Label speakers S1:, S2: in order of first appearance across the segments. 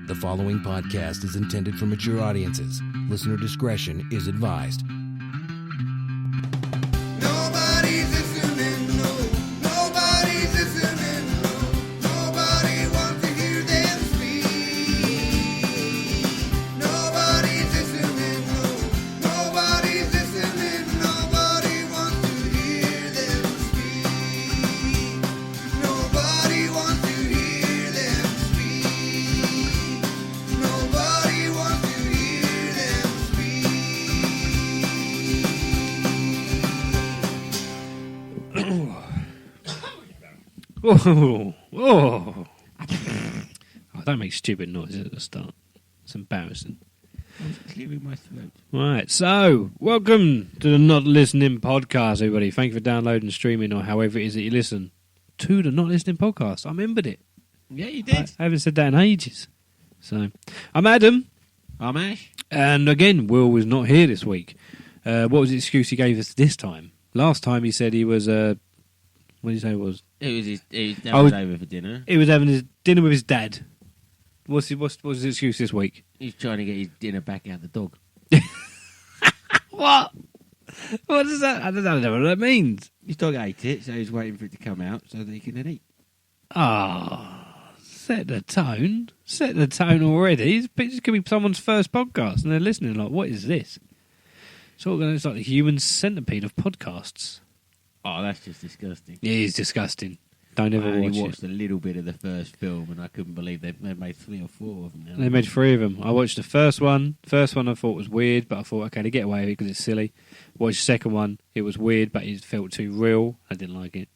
S1: The following podcast is intended for mature audiences. Listener discretion is advised.
S2: Nobody's listening, no. Nobody's listening, no. Nobody wants to hear them speak. Nobody's listening, no. Nobody's listening. Nobody wants to hear them speak. Nobody wants to hear them speak. Nobody wants to hear them
S3: Oh, oh. Don't make stupid noises at the start. It's embarrassing.
S4: I was clearing my throat.
S3: Right, so welcome to the Not Listening Podcast, everybody. Thank you for downloading, streaming, or however it is that you listen to the Not Listening Podcast. I remembered it.
S4: Yeah, you did.
S3: I haven't said that in ages. So, I'm Adam,
S4: I'm Ash.
S3: and again, Will was not here this week. What was the excuse he gave us this time? Last time he said he was, what did he say it was?
S4: It was his dad
S3: Oh,
S4: was over for dinner.
S3: He was having his dinner with his dad. What's his excuse this week?
S4: He's trying to get his dinner back out the dog.
S3: What? What does that? I don't know what that means.
S4: His dog ate it, so he's waiting for it to come out so that he can then eat.
S3: Ah, set the tone. Set the tone already. This could be someone's first podcast, and they're listening like, "What is this?" It's like the human centipede of podcasts.
S4: Oh, that's just disgusting.
S3: It is disgusting. Don't
S4: I
S3: ever
S4: only
S3: watch
S4: watched a little bit of the first film, and I couldn't believe they made 3 or 4 of them now.
S3: it. They made 3 of them. I watched the first one. First one I thought was weird, but I thought, okay, they get away with it because it's silly. Watched the second one. It was weird, but it felt too real. I didn't like it.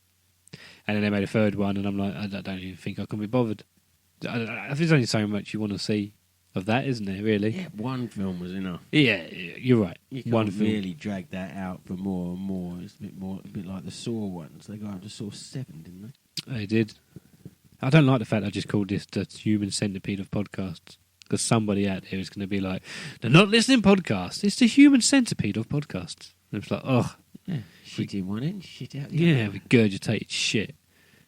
S3: And then they made a third one, and I'm like, I don't even think I can be bothered. There's only so much you want to see of that, isn't there, really?
S4: Yeah, one film was enough.
S3: Yeah, you're right.
S4: You can't
S3: One film.
S4: really drag that out for more and more. It's a bit like the Saw ones. They got up to Saw 7, didn't they?
S3: They did. I don't like the fact I just called this the human centipede of podcasts. Because somebody out there is going to be like, the Not Listening Podcast. It's the human centipede of podcasts. And it's like, oh,
S4: Yeah. Shit in one end, shit out the
S3: yeah,
S4: other.
S3: regurgitated shit.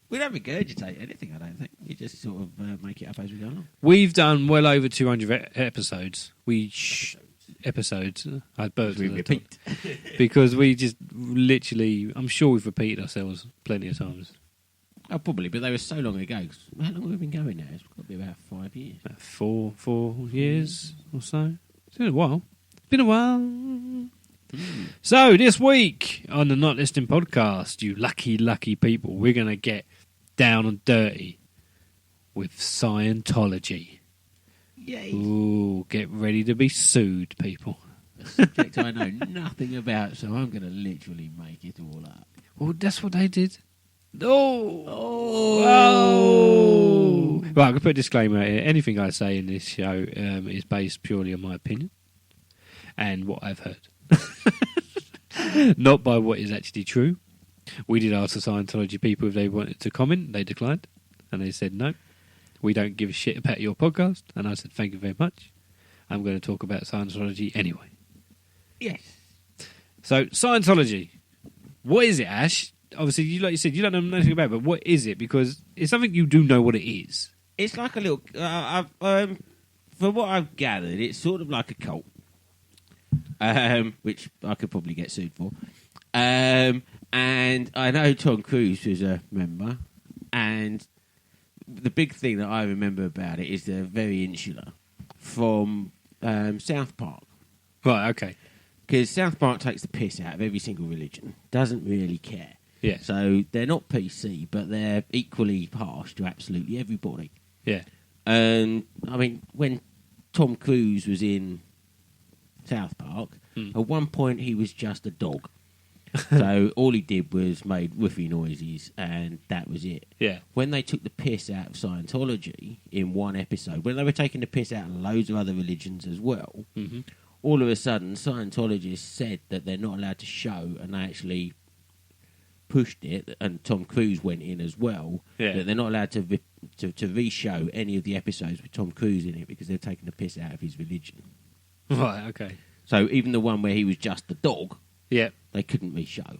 S4: We don't regurgitate anything, I don't think. You just sort of make it up as we go along.
S3: We've done well over 200 episodes. Episodes. I burped
S4: We
S3: at the
S4: repeat.
S3: top. Because we just literally, I'm sure we've repeated ourselves plenty of times.
S4: Oh, probably, but they were so long ago. 'Cause how long have we been going now? It's got to be about 5 years.
S3: About 4 years or so. It's been a while. It's been a while. So, this week on the Not Listening Podcast, you lucky, lucky people, we're going to get down and dirty with Scientology.
S4: Yay!
S3: Ooh, get ready to be sued, people.
S4: A subject I know nothing about, so I'm going to literally make it all up.
S3: Well, that's what they did. Oh! Right, I'm going to put a disclaimer out here. Anything I say in this show is based purely on my opinion and what I've heard. Not by what is actually true. We did ask the Scientology people if they wanted to comment. They declined. And they said, no, we don't give a shit about your podcast. And I said, thank you very much. I'm going to talk about Scientology anyway.
S4: Yes.
S3: So, Scientology. What is it, Ash? Obviously, like you said, you don't know nothing about it, but what is it? Because it's something you do know what it is.
S4: It's like a little... from what I've gathered, it's sort of like a cult. Which I could probably get sued for. And I know Tom Cruise was a member. And the big thing that I remember about it is they're very insular from South Park.
S3: Right, okay.
S4: Because South Park takes the piss out of every single religion. Doesn't really care.
S3: Yeah.
S4: So they're not PC, but they're equally harsh to absolutely everybody.
S3: Yeah.
S4: And, I mean, when Tom Cruise was in South Park, at one point he was just a dog. So all he did was made woofy noises, and that was it.
S3: Yeah.
S4: When they took the piss out of Scientology in one episode, when they were taking the piss out of loads of other religions as well, all of a sudden Scientologists said that they're not allowed to show, and they actually pushed it, and Tom Cruise went in as well, that they're not allowed to re-show any of the episodes with Tom Cruise in it because they're taking the piss out of his religion.
S3: Right, okay.
S4: So even the one where he was just the dog,
S3: Yeah.
S4: they couldn't re-show.
S3: And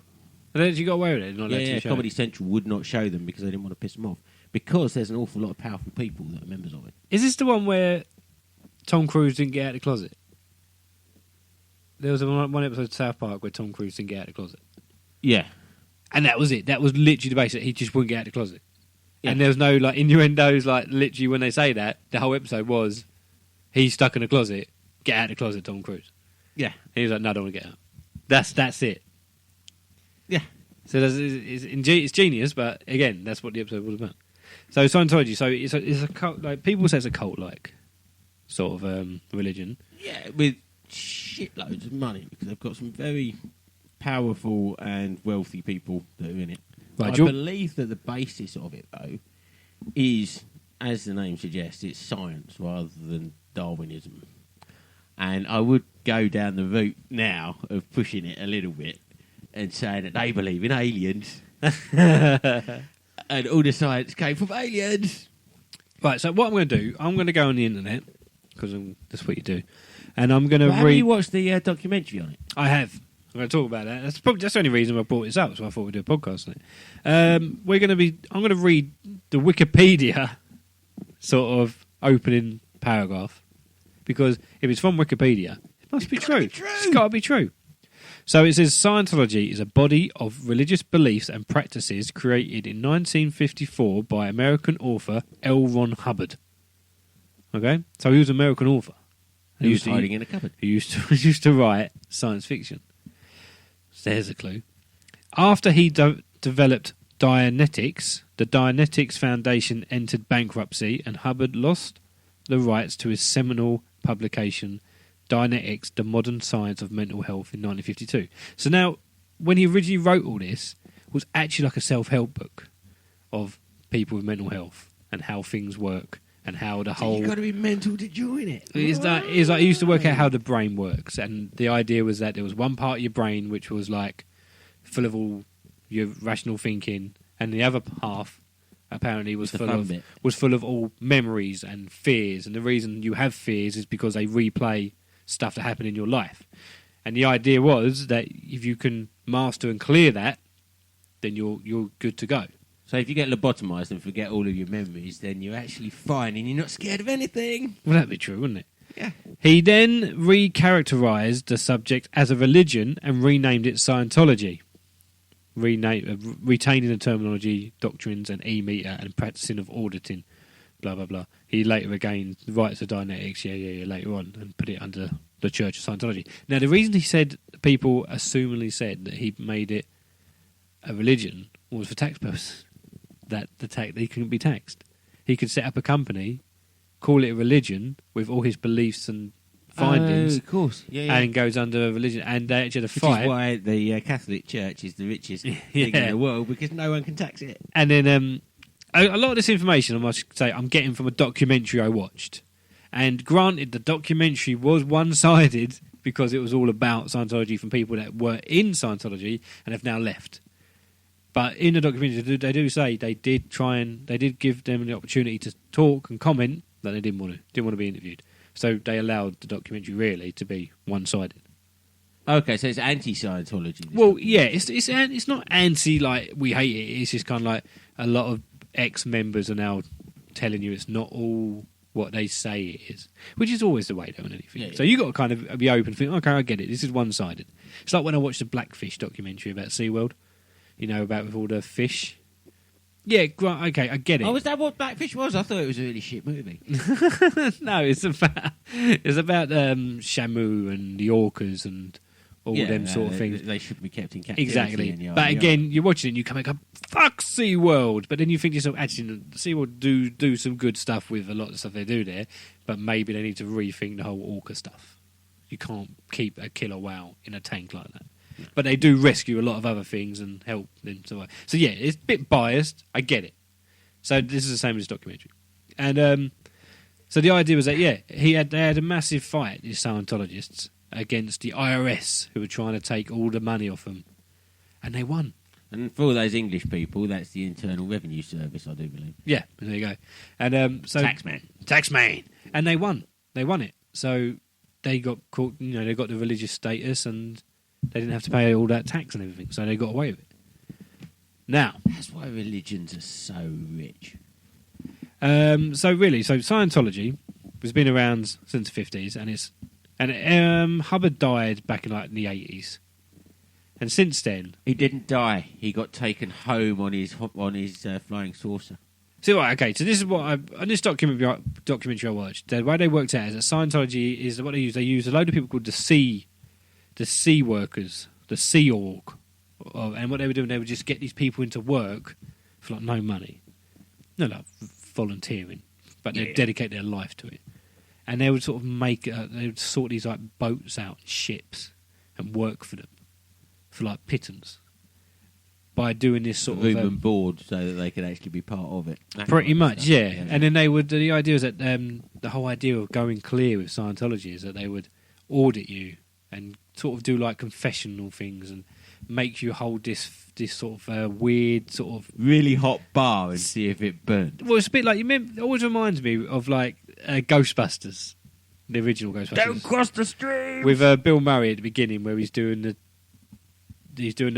S3: then you got away with it? Not allowed to show
S4: Comedy
S3: it?
S4: Central would not show them because they didn't want to piss them off. Because there's an awful lot of powerful people that are members of it.
S3: Is this the one where Tom Cruise didn't get out of the closet. There was one episode of South Park where Tom Cruise didn't get out of the closet.
S4: Yeah.
S3: And that was it. That was literally the basis. He just wouldn't get out of the closet.
S4: Yeah.
S3: And there was no like innuendos, like literally when they say that, the whole episode was he's stuck in a closet, get out of the closet, Tom Cruise.
S4: Yeah.
S3: And he was like, no, I don't want to get out. That's it.
S4: Yeah.
S3: So it's genius, but again, that's what the episode was about. So Scientology, so it's a cult, like people say it's a cult-like sort of religion.
S4: Yeah, with shitloads of money because they've got some very powerful and wealthy people that are in it.
S3: Right,
S4: I believe that the basis of it, though, is, as the name suggests, it's science rather than Darwinism. And I would go down the route now of pushing it a little bit and saying that they believe in aliens. And all the science came from aliens.
S3: Right, so what I'm going to do, I'm going to go on the internet, because that's what you do, and I'm going to
S4: Have you watched the documentary on it?
S3: I have. I'm going to talk about that. That's the only reason I brought this up, so I thought we'd do a podcast on it. I'm going to read the Wikipedia sort of opening paragraph, because if it's from Wikipedia, it must be true. It's got to be true. So it says Scientology is a body of religious beliefs and practices created in 1954 by American author L. Ron Hubbard. Okay, so he was an American author.
S4: He was hiding in a cupboard.
S3: He used to write science fiction. So there's a clue. After he developed Dianetics, the Dianetics Foundation entered bankruptcy, and Hubbard lost the rights to his seminal publication Dianetics, The Modern Science of Mental Health in 1952. So now, when he originally wrote all this, it was actually like a self-help book of people with mental health and how things work and how the whole...
S4: You've got to be mental to join it.
S3: It's like he used to work out how the brain works, and the idea was that there was one part of your brain which was like full of all your rational thinking, and the other half apparently was full of all memories and fears. And the reason you have fears is because they replay stuff that happened in your life. And the idea was that if you can master and clear that, then you're good to go.
S4: So if you get lobotomised and forget all of your memories, then you're actually fine and you're not scared of anything.
S3: Well, that'd be true, wouldn't it?
S4: Yeah.
S3: He then recharacterised the subject as a religion and renamed it Scientology, retaining the terminology, doctrines, and e-meter and practicing of auditing, blah, blah, blah. He later again rights of Dianetics, later on, and put it under the Church of Scientology. Now, the reason he said, people assumingly said that he made it a religion was for tax purposes, that he couldn't be taxed. He could set up a company, call it a religion with all his beliefs and findings,
S4: of course,
S3: and goes under a religion. And they actually had a
S4: Which
S3: fight.
S4: is why the Catholic Church is the richest thing in the world, because no one can tax it.
S3: And then a lot of this information, I must say, I'm getting from a documentary I watched. And granted, the documentary was one-sided because it was all about Scientology from people that were in Scientology and have now left. But in the documentary, they do say they did give them the opportunity to talk and comment, but they didn't want to be interviewed. So they allowed the documentary really to be one-sided.
S4: Okay, so it's anti-Scientology.
S3: Well, yeah, it's not anti like we hate it. It's just kind of like a lot of ex-members are now telling you it's not all what they say it is, which is always the way though in anything.
S4: Yeah.
S3: So you got to kind of be open, think, okay, I get it. This is one-sided. It's like when I watched the Blackfish documentary about SeaWorld. You know, about with all the fish. Yeah, okay, I get it.
S4: Oh, was that what Blackfish was? I thought it was a really shit movie.
S3: No, it's about Shamu and the orcas and all them sort of things.
S4: They should be kept in captivity.
S3: Exactly. But again, you're watching it and you come and go, fuck SeaWorld. But then you think to yourself, actually, SeaWorld do some good stuff with a lot of stuff they do there, but maybe they need to rethink the whole orca stuff. You can't keep a killer whale in a tank like that. But they do rescue a lot of other things and help them survive. So yeah, it's a bit biased. I get it. So this is the same as this documentary. And so the idea was that, they had a massive fight, these Scientologists, against the IRS, who were trying to take all the money off them. And they won.
S4: And for all those English people, that's the Internal Revenue Service, I do believe.
S3: Yeah, there you go. And so Taxman. And they won. They won it. So they got caught, they got the religious status and they didn't have to pay all that tax and everything, so they got away with it. Now,
S4: that's why religions are so rich.
S3: So Scientology, It's been around since the 50s, and Hubbard died back in like the 80s, and since then,
S4: He didn't die. He got taken home on his flying saucer.
S3: so right, okay. So this is what on this documentary I watched. The way they worked out is that Scientology is what they use. They use a load of people called the Sea Workers, the Sea Org, and what they were doing, they would just get these people into work for like no money, no, like volunteering, but they'd dedicate their life to it. And they would sort of they would sort these like boats out, ships, and work for them for like pittance by doing this sort
S4: Room
S3: of
S4: and board so that they could actually be part of it. That
S3: pretty
S4: kind of
S3: much,
S4: stuff.
S3: yeah. And then they would. The idea is that the whole idea of going clear with Scientology is that they would audit you and sort of do like confessional things and make you hold this sort of weird sort of.
S4: Really hot bar and see if it burned.
S3: Well, it's a bit like it always reminds me of like Ghostbusters, the original Ghostbusters.
S4: Don't cross the stream!
S3: With Bill Murray at the beginning, where he's doing the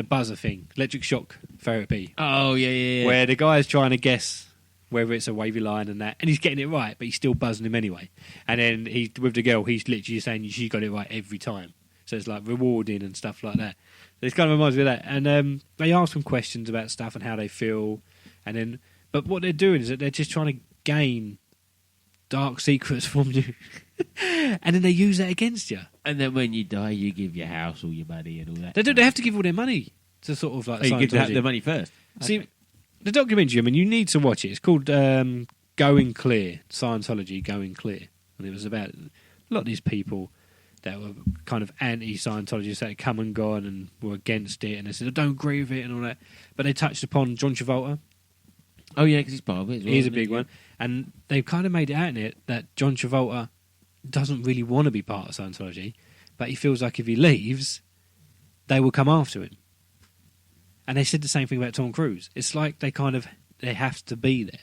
S3: buzzer thing, electric shock therapy,
S4: Oh, yeah.
S3: where the guy's trying to guess whether it's a wavy line and that, and he's getting it right, but he's still buzzing him anyway. And then with the girl, he's literally saying she got it right every time. So it's like rewarding and stuff like that. So it kind of reminds me of that. And they ask them questions about stuff and how they feel, and then but what they're doing is that they're just trying to gain dark secrets from you, and then they use that against you.
S4: And then when you die, you give your house, all your money and all that.
S3: They do. They have to give all their money to sort of like.
S4: Oh, you give
S3: Scientology.
S4: the money first.
S3: See,
S4: Okay.
S3: the documentary, I mean, you need to watch it. It's called Going Clear, Scientology Going Clear. And it was about a lot of these people that were kind of anti-Scientologists that had come and gone and were against it. And they said, I don't agree with it and all that. But they touched upon John Travolta.
S4: Oh, yeah, because he's part of it as well.
S3: He's a
S4: isn't
S3: big
S4: he?
S3: one. And they've kind of made it out in it that John Travolta doesn't really want to be part of Scientology, but he feels like if he leaves, they will come after him. And they said the same thing about Tom Cruise. It's like they have to be there.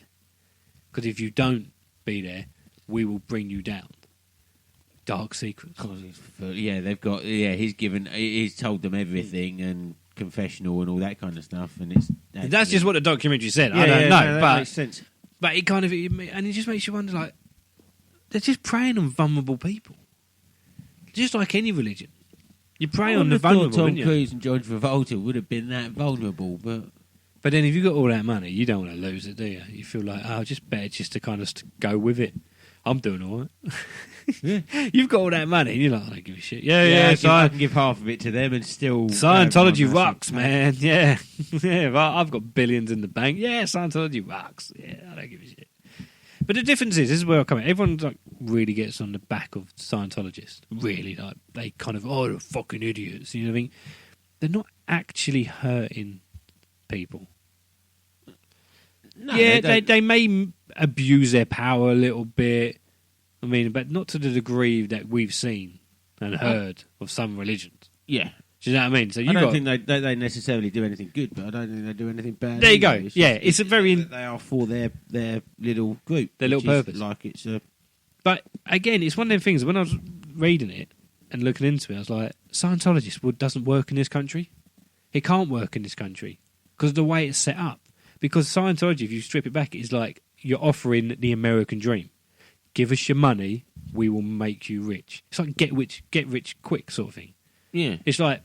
S3: Because if you don't be there, we will bring you down. Dark secrets.
S4: Yeah, they've got. Yeah, he's told them everything and confessional and all that kind of stuff. And
S3: That's just what the documentary said.
S4: Yeah,
S3: I don't
S4: yeah,
S3: know,
S4: no, that
S3: but
S4: makes sense.
S3: But it kind of, and it just makes you wonder, like, they're just preying on vulnerable people. Just like any religion. You prey on the vulnerable,
S4: Tom
S3: wouldn't you?
S4: Cruise and John Travolta would have been that vulnerable, but
S3: But then if you've got all that money, you don't want to lose it, do you? You feel like, just better just to kind of go with it. I'm doing all right.
S4: Yeah.
S3: You've got all that money, and you're like, I don't give a shit. Yeah,
S4: I can give half of it to them and still.
S3: Scientology rocks, man. Yeah. Yeah, well, I've got billions in the bank. Yeah, Scientology rocks. Yeah, I don't give a shit. But the difference is, this is where I come in. Everyone like really gets on the back of Scientologists. Really, like they kind of, they're fucking idiots. You know what I mean? They're not actually hurting people.
S4: No,
S3: Yeah,
S4: they
S3: they may abuse their power a little bit. I mean, but not to the degree that we've seen and heard of some religions.
S4: yeah.
S3: Do you know what I mean? So
S4: I don't think they necessarily do anything good, but I don't think they do anything bad.
S3: There you go.
S4: either.
S3: Yeah, it's a very.
S4: They are for their little group,
S3: Their little
S4: which is
S3: purpose.
S4: Like it's a
S3: But again, it's one of them things. When I was reading it and looking into it, I was like, Scientologist doesn't work in this country. It can't work in this country because of the way it's set up. Because Scientology, if you strip it back, is like you're offering the American dream. Give us your money, we will make you rich. It's like get rich quick sort of thing.
S4: yeah.
S3: It's like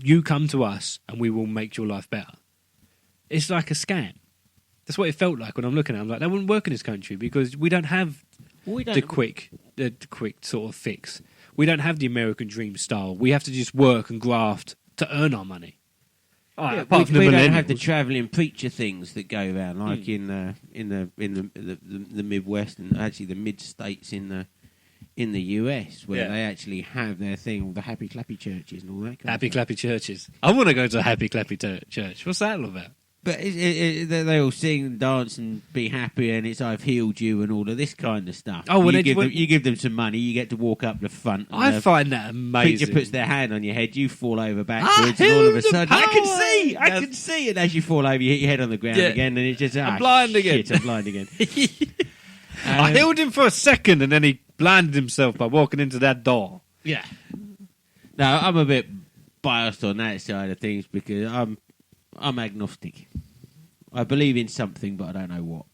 S3: you come to us and we will make your life better. It's like a scam. That's what it felt like when I'm looking at it. I'm like, that wouldn't work in this country because we don't have the quick sort of fix. We don't have the American dream style. We have to just work and graft to earn our money.
S4: Yeah,
S3: Apart from the
S4: we don't have the
S3: millennials.
S4: travelling preacher things that go around, like in the Midwest and actually the mid states in the US, where
S3: Yeah.
S4: they actually have their thing, the happy clappy churches and all that. Kind
S3: Happy
S4: of stuff.
S3: clappy churches. I want to go to a happy clappy church. What's that all about?
S4: But they all sing and dance and be happy, and it's I've healed you and all of this kind of stuff.
S3: Oh, well,
S4: you give them some money, you get to walk up the front. And
S3: I find that amazing.
S4: preacher puts their hand on your head, you fall over backwards, and all of a sudden, I can see, and as you fall over, you hit your head on the ground
S3: Yeah.
S4: again, and it's just
S3: I'm blind again.
S4: Shit, I'm blind again.
S3: I healed him for a second and then he blinded himself by walking into that door.
S4: Yeah. No, I'm a bit biased on that side of things because I'm agnostic. I believe in something, but I don't know what.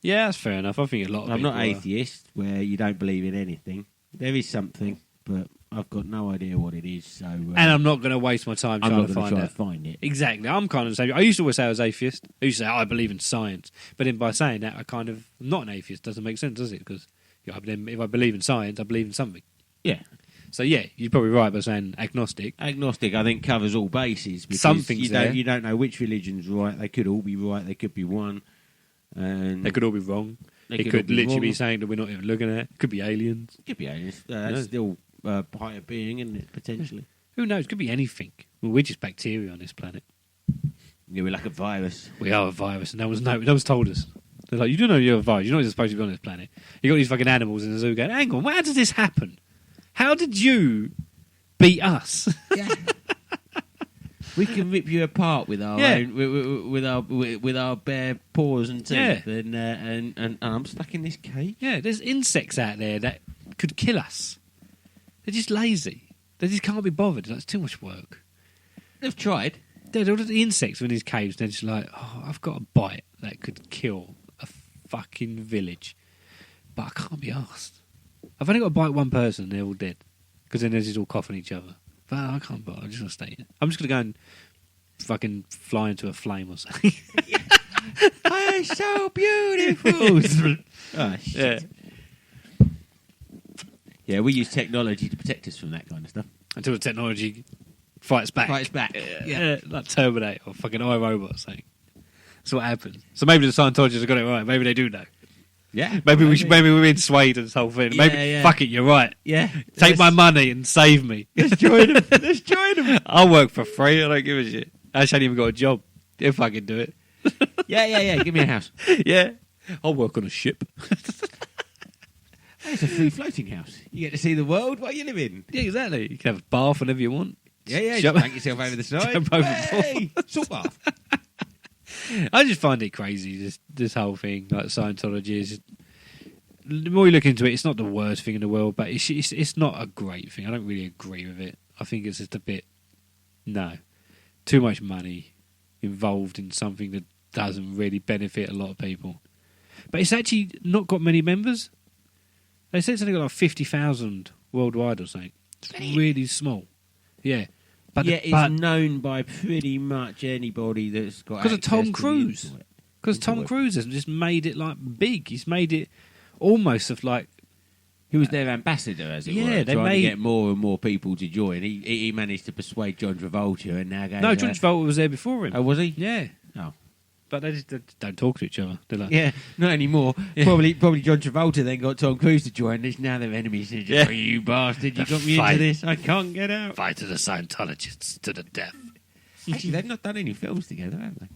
S3: Yeah, that's fair enough. I think a lot of
S4: I'm
S3: people
S4: not atheist, where you don't believe in anything. There is something, but I've got no idea what it is. So,
S3: And I'm not going to waste my time
S4: I'm
S3: trying
S4: not
S3: to
S4: going to
S3: find
S4: try
S3: out.
S4: to find it.
S3: Exactly. I'm kind of the same. I used to always say I was atheist. I used to say, I believe in science. But then by saying that, I'm not an atheist. Doesn't make sense, does it? Because if I believe in science, I believe in something.
S4: Yeah.
S3: So, yeah, you're probably right by saying agnostic.
S4: Agnostic, I think, covers all bases. Because
S3: Something's there.
S4: You don't know which religion's right. They could all be right. They could be one. And
S3: They could all be wrong.
S4: They
S3: It
S4: could
S3: could
S4: all be
S3: literally be
S4: wrong.
S3: saying that we're not even looking at it. It could be aliens.
S4: Could be aliens. That's still higher being, isn't it? Potentially.
S3: Who knows? It could be anything. Well, we're just bacteria on this planet.
S4: Yeah, we're like a virus.
S3: We are a virus, and no one's told us. They're like, you do know you're a virus. You're not supposed to be on this planet. You got these fucking animals in the zoo going, hang on, how did this happen? How did you beat us?
S4: Yeah. We can rip you apart with our
S3: Yeah.
S4: own, with our bare paws and teeth,
S3: Yeah.
S4: and I'm stuck in this cage.
S3: Yeah, there's insects out there that could kill us. They're just lazy. They just can't be bothered. It's too much work.
S4: They've tried.
S3: They're all the insects in these caves. They're just like, oh, I've got a bite that could kill a fucking village, but I can't be asked. I've only got to bite one person, and they're all dead because then they're just all coughing each other. But I can't bite. I'm just gonna stay here. I'm just gonna go and fucking fly into a flame or something.
S4: I'm so beautiful. Oh, shit. Yeah, we use technology to protect us from that kind of stuff.
S3: Until the technology fights back.
S4: Fights back.
S3: Yeah, like Terminator or fucking iRobot or something. That's what happens. So maybe the Scientologists have got it right. Maybe they do know.
S4: Yeah.
S3: Maybe we're being swayed in this whole thing. Maybe
S4: Yeah.
S3: fuck it, you're right.
S4: Yeah.
S3: Take my money and save me.
S4: Let's join them. Let's join them.
S3: I'll work for free. I don't give a shit. I actually ain't even got a job. If I can do it.
S4: Yeah. Give me a house.
S3: Yeah. I'll work on a ship.
S4: It's a free floating house. You get to see the world while you live in.
S3: Yeah, exactly. You can have a bath whenever you want.
S4: Yeah.
S3: Jump-
S4: Just bank yourself over the side.
S3: Jump overboard.
S4: Hey, salt bath.
S3: I just find it crazy, this whole thing. Like Scientology is. The more you look into it, it's not the worst thing in the world, but it's not a great thing. I don't really agree with it. I think it's just a bit. No. Too much money involved in something that doesn't really benefit a lot of people. But it's actually not got many members. They said it's only got like 50,000 worldwide or something. It's really small. Yeah. But
S4: It's known by pretty much anybody that's got
S3: because of
S4: access
S3: Tom
S4: to the
S3: Cruise.
S4: internet.
S3: Because Tom Cruise has just made it like big. He's made it almost of like.
S4: He was their ambassador, as it
S3: Yeah,
S4: were,
S3: they
S4: trying
S3: made-
S4: to get more and more people to join. He managed to persuade John Travolta, and now goes...
S3: No, John Travolta was there before him.
S4: Oh, was he?
S3: Yeah.
S4: Oh.
S3: But they just don't talk to each other. They're like,
S4: Yeah, not anymore.
S3: Yeah.
S4: Probably John Travolta then got Tom Cruise to join. This now they're enemies. They're just,
S3: Yeah.
S4: "Oh, you bastard! You
S3: The
S4: got me
S3: fight.
S4: into this. I can't get out."
S3: fight to the Scientologists to the death.
S4: Actually, they've not done any films together, have they?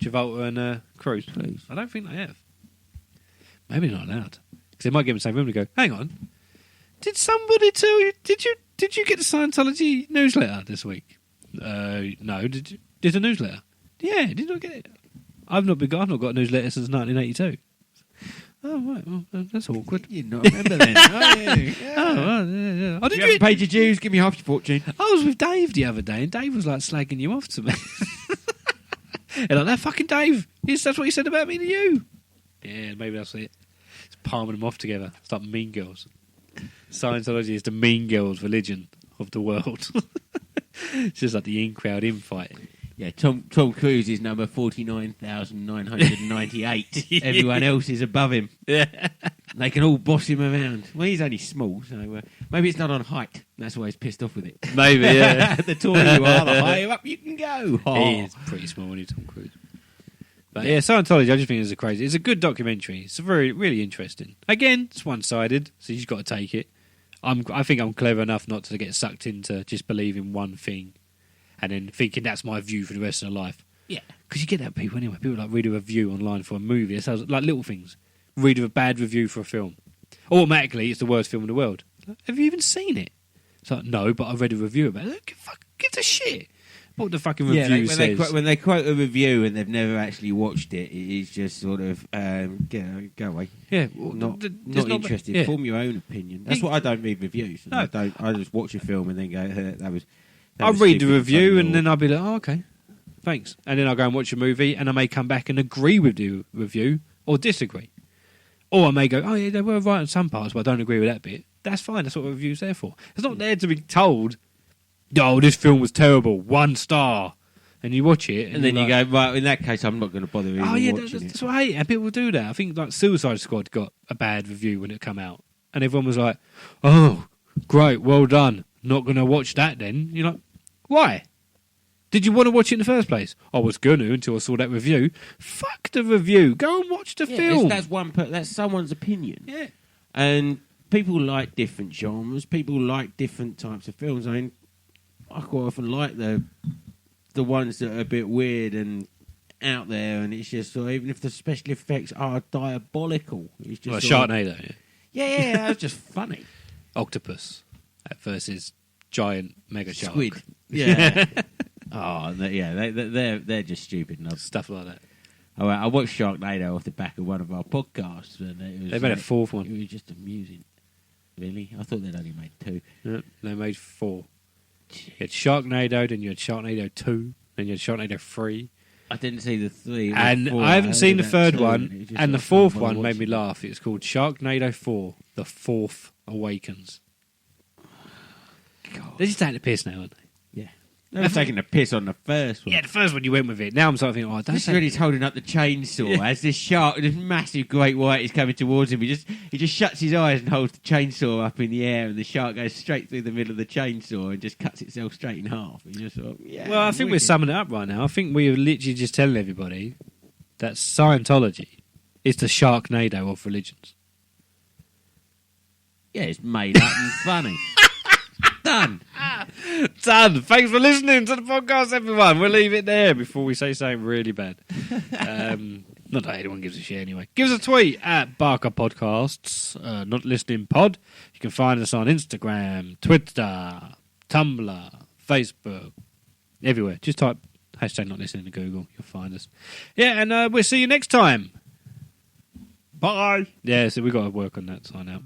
S3: Travolta and Cruise.
S4: Cruise.
S3: I don't think they have. Maybe they're not allowed. Because they might get in the same room to go, hang on. Did somebody tell you? Did you get the Scientology newsletter this week? No. Did you? Did a newsletter? Yeah. Did you not get it? I've not got a newsletter since 1982. Oh right. Well, that's awkward.
S4: You not remember then? Oh, yeah.
S3: Oh, well, yeah. Oh,
S4: You
S3: did
S4: haven't
S3: you?
S4: paid your dues. Give me half your fortune.
S3: I was with Dave the other day, and Dave was like slagging you off to me. And like, that fucking Dave. Yes, that's what he said about me to you. Yeah, maybe that's it. It's palming them off together. It's like Mean Girls. Scientology is the Mean Girls religion of the world. It's just like the in-crowd infight.
S4: Yeah, Tom Cruise is number 49,998. Everyone else is above him.
S3: Yeah.
S4: They can all boss him around. Well, he's only small, so maybe it's not on height. That's why he's pissed off with it.
S3: Maybe, yeah.
S4: The taller you are, the higher up you can go.
S3: He is pretty small when he's Tom Cruise. But yeah, Scientology, I just think it's crazy. It's a good documentary. It's really interesting. Again, it's one-sided, so you've got to take it. I think I'm clever enough not to get sucked into just believing one thing and then thinking that's my view for the rest of life.
S4: Yeah.
S3: Because you get that people anyway. People like read a review online for a movie. It sounds like little things. Read a bad review for a film. Automatically, it's the worst film in the world. Have you even seen it? It's like, no, but I read a review about it. Give a shit. What the fucking review says.
S4: When they quote a review and they've never actually watched it, it is just sort of go away.
S3: Yeah,
S4: Not
S3: there's
S4: interested.
S3: yeah.
S4: Form your own opinion. That's what I don't read reviews.
S3: No.
S4: I just watch a film and then go, that was.
S3: I'll read the review and then I'll be like, oh, okay, thanks. And then I'll go and watch a movie and I may come back and agree with the review or disagree. Or I may go, oh yeah, they were right on some parts, but I don't agree with that bit. That's fine. That's what a review's there for. It's not there to be told, oh, this film was terrible, 1 star. And you watch it,
S4: and then you go, right, in that case, I'm not going to bother even watching it.
S3: That's what I hate. And people do that. I think like Suicide Squad got a bad review when it came out. And everyone was like, oh, great, well done. Not going to watch that then. You're like, why? Did you want to watch it in the first place? I was going to until I saw that review. Fuck the review. Go and watch the film.
S4: That's someone's opinion.
S3: Yeah.
S4: And people like different genres. People like different types of films. I mean, I quite often like the ones that are a bit weird and out there, and it's just sort of, even if the special effects are diabolical, it's just
S3: Sharknado.
S4: Yeah, that's just funny.
S3: Octopus versus giant mega shark.
S4: Squid. Yeah. They're just stupid enough.
S3: Stuff like that.
S4: Oh, I watched Sharknado off the back of one of our podcasts, and
S3: They made a 4th one.
S4: It was just amusing. Really, I thought they'd only made 2.
S3: Yeah, they made 4. You had Sharknado, then you had Sharknado 2, then you had Sharknado 3.
S4: I didn't see the 3.
S3: And
S4: 4.
S3: I haven't seen the 3rd
S4: 2,
S3: one, and the 4th one made me laugh. It's called Sharknado 4, The Fourth Awakens.
S4: God.
S3: They're just taking the piss now, aren't they?
S4: Yeah. They're taking the piss on the first one.
S3: Yeah, the first one you went with it. Now I'm sort of thinking, oh, don't
S4: This
S3: say
S4: really is holding up the chainsaw as this shark, this massive great white is coming towards him. He just shuts his eyes and holds the chainsaw up in the air, and the shark goes straight through the middle of the chainsaw and just cuts itself straight in half. And just sort of,
S3: Well, I think we're summing it up right now. I think we are literally just telling everybody that Scientology is the Sharknado of religions.
S4: Yeah, it's made up and funny. Done.
S3: Done. Thanks for listening to the podcast, everyone. We'll leave it there before we say something really bad. Not that anyone gives a shit anyway. Give us a tweet at Barker Podcasts, Not Listening Pod. You can find us on Instagram, Twitter, Tumblr, Facebook, everywhere. Just type hashtag Not Listening to Google. You'll find us. Yeah, and we'll see you next time. Bye. Yeah, so we've got to work on that sign out.